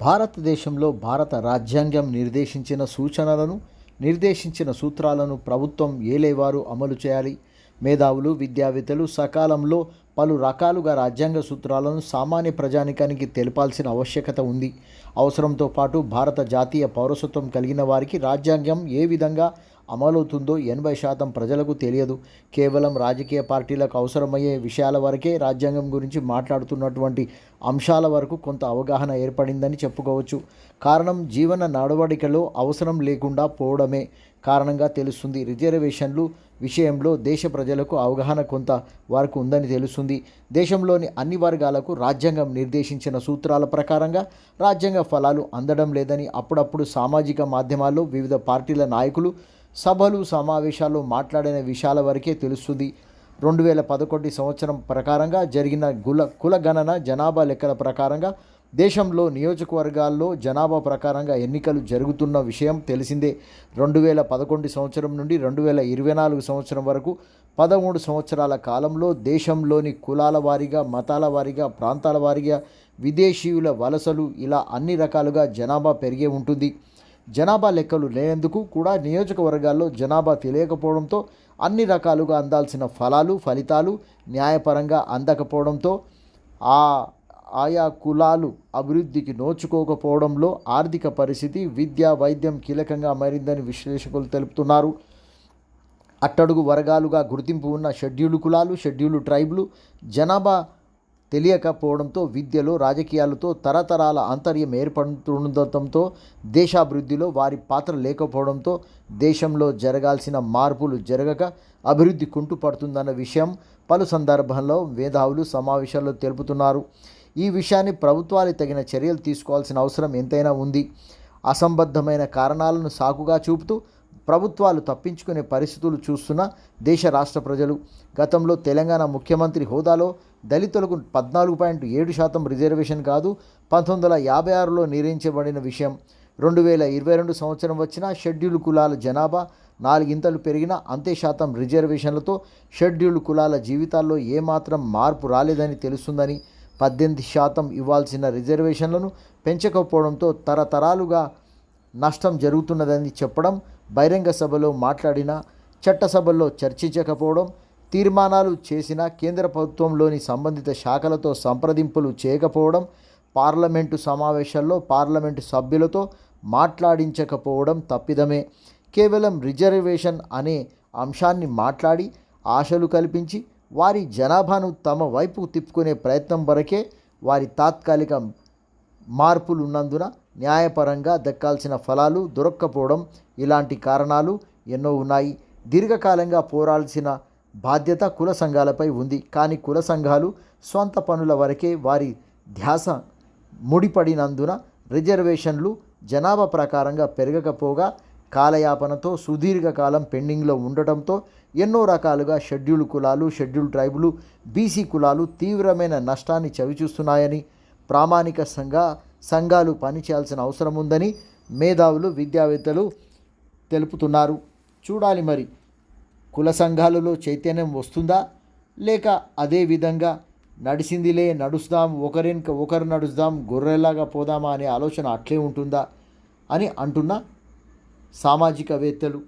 భారతదేశంలో భారత రాజ్యాంగం నిర్దేశించిన సూత్రాలను ప్రభుత్వం ఏలేవారు అమలు చేయాలి. మేధావులు, విద్యావేత్తలు సకాలంలో పలు రకాలుగా రాజ్యాంగ సూత్రాలను సామాన్య ప్రజానీకానికి తెలపాల్సిన ఆవశ్యకత ఉంది. అవసరంతో పాటు భారత జాతీయ పౌరసత్వం కలిగిన వారికి రాజ్యాంగం ఏ విధంగా అమలవుతుందో 80% ప్రజలకు తెలియదు. కేవలం రాజకీయ పార్టీలకు అవసరమయ్యే విషయాల వరకే రాజ్యాంగం గురించి మాట్లాడుతున్నటువంటి అంశాల వరకు కొంత అవగాహన ఏర్పడిందని చెప్పుకోవచ్చు. కారణం జీవన నడవడికలో అవసరం లేకుండా పోవడమే కారణంగా తెలుస్తుంది. రిజర్వేషన్లు విషయంలో దేశ ప్రజలకు అవగాహన కొంత వరకు ఉందని తెలుస్తుంది. దేశంలోని అన్ని వర్గాలకు రాజ్యాంగం నిర్దేశించిన సూత్రాల ప్రకారంగా రాజ్యాంగ ఫలాలు అందడం లేదని అప్పుడప్పుడు సామాజిక మాధ్యమాల్లో వివిధ పార్టీల నాయకులు సభలు, సమావేశాల్లో మాట్లాడిన విషయాల వరకే తెలుస్తుంది. 2011 సంవత్సరం ప్రకారంగా జరిగిన కులగణన జనాభా లెక్కల ప్రకారంగా దేశంలో నియోజకవర్గాల్లో జనాభా ప్రకారంగా ఎన్నికలు జరుగుతున్న విషయం తెలిసిందే. 2011 సంవత్సరం నుండి 2024 సంవత్సరం వరకు 13 సంవత్సరాల కాలంలో దేశంలోని కులాల వారీగా, మతాల వారీగా, ప్రాంతాల వారీగా, విదేశీయుల వలసలు ఇలా అన్ని రకాలుగా జనాభా పెరిగే ఉంటుంది. జనాభా లెక్కలు లేనందుకు కూడా నియోజకవర్గాల్లో జనాభా తెలియకపోవడంతో అన్ని రకాలుగా అందాల్సిన ఫలితాలు న్యాయపరంగా అందకపోవడంతో ఆయా కులాలు అభివృద్ధికి నోచుకోకపోవడంలో ఆర్థిక పరిస్థితి, విద్య, వైద్యం కీలకంగా మారిందని విశ్లేషకులు తెలుపుతున్నారు. అట్టడుగు వర్గాలుగా గుర్తింపు ఉన్న షెడ్యూల్డ్ కులాలు, షెడ్యూల్డ్ ట్రైబ్లు జనాభా తెలియకపోవడంతో విద్యలో, రాజకీయాలతో తరతరాల అంతర్యం ఏర్పడుతుండటంతో దేశాభివృద్ధిలో వారి పాత్ర లేకపోవడంతో దేశంలో జరగాల్సిన మార్పులు జరగక అభివృద్ధి కుంటుపడుతుందన్న విషయం పలు సందర్భాల్లో మేధావులు సమావేశాల్లో తెలుపుతున్నారు. ఈ విషయాన్ని ప్రభుత్వాలు తగిన చర్యలు తీసుకోవాల్సిన అవసరం ఎంతైనా ఉంది. అసంబద్ధమైన కారణాలను సాకుగా చూపుతూ ప్రభుత్వాలు తప్పించుకునే పరిస్థితులు చూస్తున్న దేశ రాష్ట్ర ప్రజలు. గతంలో తెలంగాణ ముఖ్యమంత్రి హోదాలో దళితులకు 14.7% రిజర్వేషన్ కాదు 1956లో నిర్ణయించబడిన విషయం. 2022 సంవత్సరం వచ్చిన షెడ్యూల్డ్ కులాల జనాభా 4 ఇంతలు పెరిగినా అంతే శాతం రిజర్వేషన్లతో షెడ్యూల్డ్ కులాల జీవితాల్లో ఏమాత్రం మార్పు రాలేదని తెలుస్తుందని, 18% ఇవ్వాల్సిన రిజర్వేషన్లను పెంచకపోవడంతో తరతరాలుగా నష్టం జరుగుతున్నదని చెప్పడం, బహిరంగ సభలో మాట్లాడిన, చట్టసభల్లో చర్చించకపోవడం, తీర్మానాలు చేసిన కేంద్ర ప్రభుత్వంలోని సంబంధిత శాఖలతో సంప్రదింపులు చేయకపోవడం, పార్లమెంటు సమావేశాల్లో పార్లమెంటు సభ్యులతో మాట్లాడించకపోవడం తప్పిదమే. కేవలం రిజర్వేషన్ అనే అంశాన్ని మాట్లాడి ఆశలు కల్పించి వారి జనాభాను తమ వైపు తిప్పుకునే ప్రయత్నం వరకే వారి తాత్కాలిక మార్పులు ఉన్నందున న్యాయపరంగా దక్కాల్సిన ఫలాలు దొరక్కపోవడం ఇలాంటి కారణాలు ఎన్నో ఉన్నాయి. దీర్ఘకాలంగా పోరాల్సిన బాధ్యత కుల సంఘాలపై ఉంది. కానీ కుల సంఘాలు స్వంత పనుల వరకే వారి ధ్యాస ముడిపడినందున రిజర్వేషన్లు జనాభా ప్రకారంగా పెరగకపోగా కాలయాపనతో సుదీర్ఘకాలం పెండింగ్లో ఉండటంతో ఎన్నో రకాలుగా షెడ్యూల్డ్ కులాలు, షెడ్యూల్డ్ ట్రైబులు, బీసీ కులాలు తీవ్రమైన నష్టాన్ని చవిచూస్తున్నాయని ప్రామాణిక సంఘాలు పనిచేయాల్సిన అవసరం ఉందని మేధావులు, విద్యావేత్తలు తెలుపుతున్నారు. చూడాలి మరి కుల సంఘాలలో చైతన్యం వస్తుందా, లేక అదే విధంగా నడుస్తాం, ఒకరు నడుస్తాం, గొర్రెలాగా పోదామా అనే ఆలోచన అట్లే ఉంటుందా అని అంటున్న సామాజికవేత్తలు.